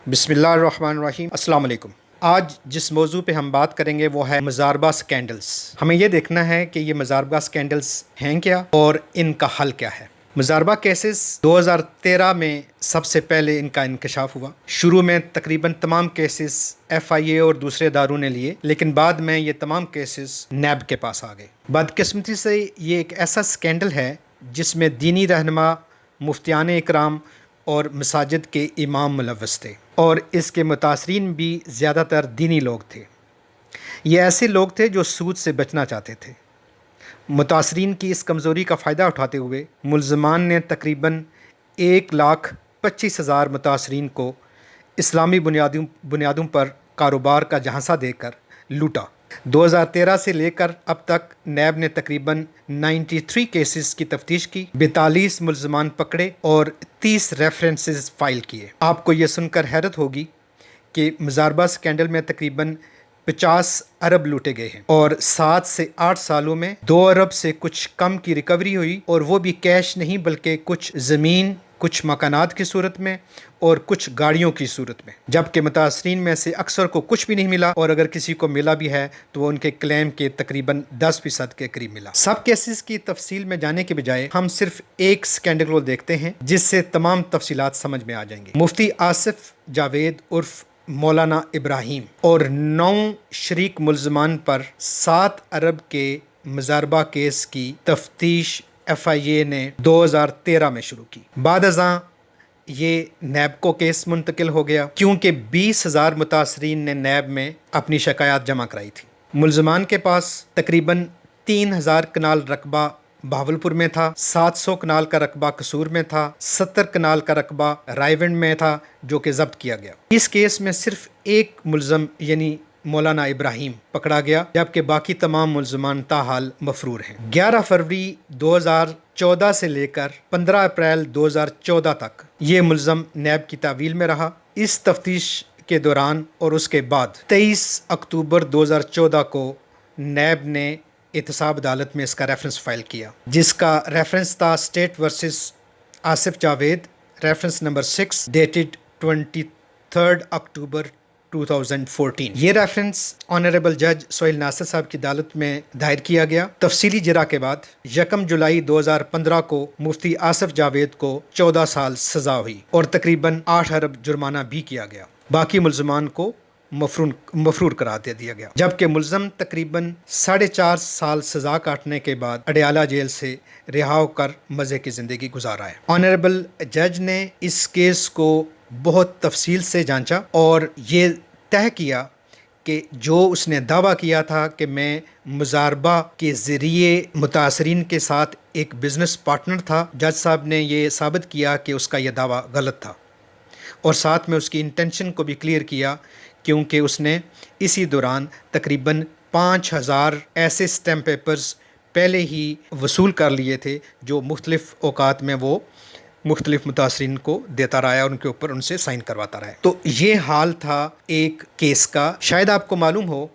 بسم اللہ الرحمن الرحیم۔ السلام علیکم۔ آج جس موضوع پہ ہم بات کریں گے وہ ہے مضاربہ سکینڈلز۔ ہمیں یہ دیکھنا ہے کہ یہ مضاربہ سکینڈلز ہیں کیا اور ان کا حل کیا ہے۔ مضاربہ کیسز 2013 میں سب سے پہلے ان کا انکشاف ہوا۔ شروع میں تقریباً تمام کیسز FIA اور دوسرے اداروں نے لیے، لیکن بعد میں یہ تمام کیسز نیب کے پاس آ گئے۔ بدقسمتی سے یہ ایک ایسا سکینڈل ہے جس میں دینی رہنما، مفتیان اکرام اور مساجد کے امام ملوث تھے، اور اس کے متاثرین بھی زیادہ تر دینی لوگ تھے۔ یہ ایسے لوگ تھے جو سود سے بچنا چاہتے تھے۔ متاثرین کی اس کمزوری کا فائدہ اٹھاتے ہوئے ملزمان نے تقریباً 1,25,000 متاثرین کو اسلامی بنیادوں پر کاروبار کا جھانسا دے کر لوٹا۔ 2013 سے لے کر اب تک نیب نے تقریباً 93 کیسز کی تفتیش کی، 42 ملزمان پکڑے اور 30 ریفرنسز فائل کیے۔ آپ کو یہ سن کر حیرت ہوگی کہ مضاربہ سکینڈل میں تقریباً 50 ارب لوٹے گئے ہیں، اور 7 سے 8 سالوں میں 2 ارب سے کچھ کم کی ریکوری ہوئی، اور وہ بھی کیش نہیں بلکہ کچھ زمین، کچھ مکانات کی صورت میں اور کچھ گاڑیوں کی صورت میں، جبکہ متاثرین میں سے اکثر کو کچھ بھی نہیں ملا، اور اگر کسی کو ملا بھی ہے تو وہ ان کے کلیم کے تقریباً 10% کے قریب ملا۔ سب کیسز کی تفصیل میں جانے کے بجائے ہم صرف ایک سکینڈل کو دیکھتے ہیں جس سے تمام تفصیلات سمجھ میں آ جائیں گی۔ مفتی آصف جاوید عرف مولانا ابراہیم اور 9 شریک ملزمان پر 7 ارب کے مضاربہ کیس کی تفتیش FIA نے 2013 میں شروع کی۔ بعد ازاں یہ نیب کو کیس منتقل ہو گیا، کیونکہ 20,000 متاثرین نے نیب میں اپنی شکایات جمع کرائی تھی۔ ملزمان کے پاس تقریباً 3,000 کنال رقبہ بہاولپور میں تھا، 700 کنال کا رقبہ قصور میں تھا، 70 کنال کا رقبہ رائے ونڈ میں تھا، جو کہ ضبط کیا گیا۔ اس کیس میں صرف ایک ملزم یعنی مولانا ابراہیم پکڑا گیا، جبکہ باقی تمام ملزمان تاحال مفرور ہیں۔ 11 فروری 2014 سے لے کر 15 اپریل 2014 تک یہ ملزم نیب کی تعویل میں رہا۔ اس تفتیش کے دوران اور اس کے بعد 23 اکتوبر 2014 کو نیب نے احتساب عدالت میں اس کا ریفرنس فائل کیا، جس کا ریفرنس تھا state versus Asif Javed, reference number 6 dated 23 October 2014۔ یہ ریفرنس آنریبل جج سہیل ناصر صاحب کی عدالت میں دائر کیا گیا۔ تفصیلی جرا کے بعد 1 جولائی 2015 کو مفتی آصف جاوید کو 14 سال سزا ہوئی اور تقریباً 8 ارب جرمانہ بھی کیا گیا۔ باقی ملزمان کو مفرور قرار دے دیا گیا، جبکہ ملزم تقریباً 4.5 سال سزا کاٹنے کے بعد اڈیالہ جیل سے رہا ہو کر مزے کی زندگی گزارا ہے۔ آنریبل جج نے اس کیس کو بہت تفصیل سے جانچا اور یہ طے کیا کہ جو اس نے دعویٰ کیا تھا کہ میں مضاربہ کے ذریعے متاثرین کے ساتھ ایک بزنس پارٹنر تھا، جج صاحب نے یہ ثابت کیا کہ اس کا یہ دعویٰ غلط تھا، اور ساتھ میں اس کی انٹینشن کو بھی کلیئر کیا، کیونکہ اس نے اسی دوران تقریباً 5,000 ایسے اسٹیمپ پیپرز پہلے ہی وصول کر لیے تھے جو مختلف اوقات میں وہ مختلف متاثرین کو دیتا رہا ہے اور ان کے اوپر ان سے سائن کرواتا رہا ہے۔ تو یہ حال تھا ایک کیس کا۔ شاید آپ کو معلوم ہو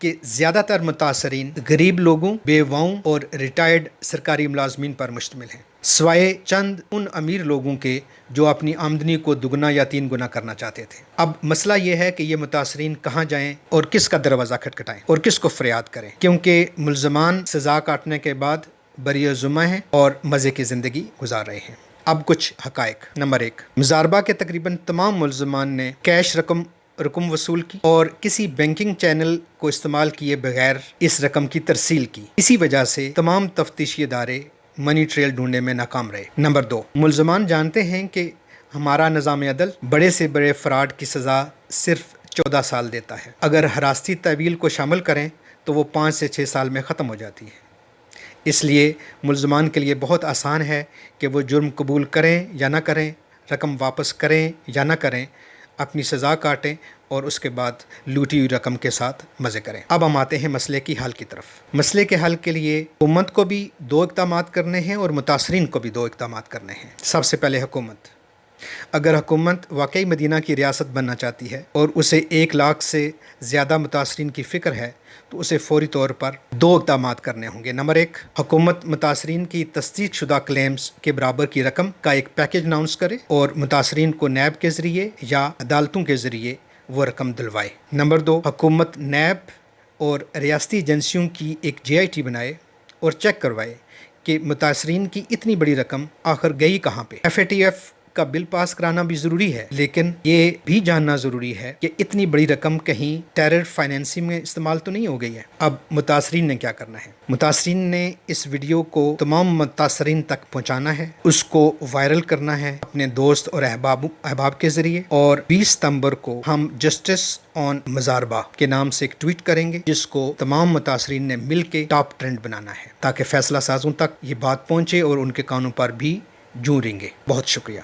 کہ زیادہ تر متاثرین غریب لوگوں، بیواؤں اور ریٹائرڈ سرکاری ملازمین پر مشتمل ہیں، سوائے چند ان امیر لوگوں کے جو اپنی آمدنی کو 2 یا 3 گنا کرنا چاہتے تھے۔ اب مسئلہ یہ ہے کہ یہ متاثرین کہاں جائیں اور کس کا دروازہ کھٹکھٹائیں اور کس کو فریاد کریں، کیونکہ ملزمان سزا کاٹنے کے بعد بری ذمہ ہیں اور مزے کی زندگی گزار رہے ہیں۔ اب کچھ حقائق۔ نمبر 1، مضاربہ کے تقریباً تمام ملزمان نے کیش رقم وصول کی اور کسی بینکنگ چینل کو استعمال کیے بغیر اس رقم کی ترسیل کی۔ اسی وجہ سے تمام تفتیشی ادارے منی ٹریل ڈھونڈنے میں ناکام رہے۔ نمبر 2، ملزمان جانتے ہیں کہ ہمارا نظام عدل بڑے سے بڑے فراڈ کی سزا صرف 14 سال دیتا ہے، اگر حراستی تعویل کو شامل کریں تو وہ 5 سے 6 سال میں ختم ہو جاتی ہے۔ اس لیے ملزمان کے لیے بہت آسان ہے کہ وہ جرم قبول کریں یا نہ کریں، رقم واپس کریں یا نہ کریں، اپنی سزا کاٹیں اور اس کے بعد لوٹی ہوئی رقم کے ساتھ مزے کریں۔ اب ہم آتے ہیں مسئلے کی حل کی طرف۔ مسئلے کے حل کے لیے حکومت کو بھی 2 اقدامات کرنے ہیں اور متاثرین کو بھی 2 اقدامات کرنے ہیں۔ سب سے پہلے حکومت اگر حکومت واقعی مدینہ کی ریاست بننا چاہتی ہے اور اسے 1 لاکھ سے زیادہ متاثرین کی فکر ہے تو اسے فوری طور پر 2 اقدامات کرنے ہوں گے۔ نمبر 1، حکومت متاثرین کی تصدیق شدہ کلیمز کے برابر کی رقم کا ایک پیکج اناؤنس کرے اور متاثرین کو نیب کے ذریعے یا عدالتوں کے ذریعے وہ رقم دلوائے۔ نمبر 2، حکومت نیب اور ریاستی ایجنسیوں کی ایک JIT بنائے اور چیک کروائے کہ متاثرین کی اتنی بڑی رقم آخر گئی کہاں پہ۔ FATF کا بل پاس کرانا بھی ضروری ہے، لیکن یہ بھی جاننا ضروری ہے کہ اتنی بڑی رقم کہیں ٹیرر فائنینسنگ میں استعمال تو نہیں ہو گئی ہے۔ اب متاثرین نے کیا کرنا ہے؟ متاثرین نے اس ویڈیو کو تمام متاثرین تک پہنچانا ہے، اس کو وائرل کرنا ہے اپنے دوست اور احباب کے ذریعے، اور 20 ستمبر کو ہم جسٹس آن مضاربہ کے نام سے ایک ٹویٹ کریں گے جس کو تمام متاثرین نے مل کے ٹاپ ٹرینڈ بنانا ہے تاکہ فیصلہ سازوں تک یہ بات پہنچے اور ان کے کانوں پر بھی جوں رنگے۔ بہت شکریہ۔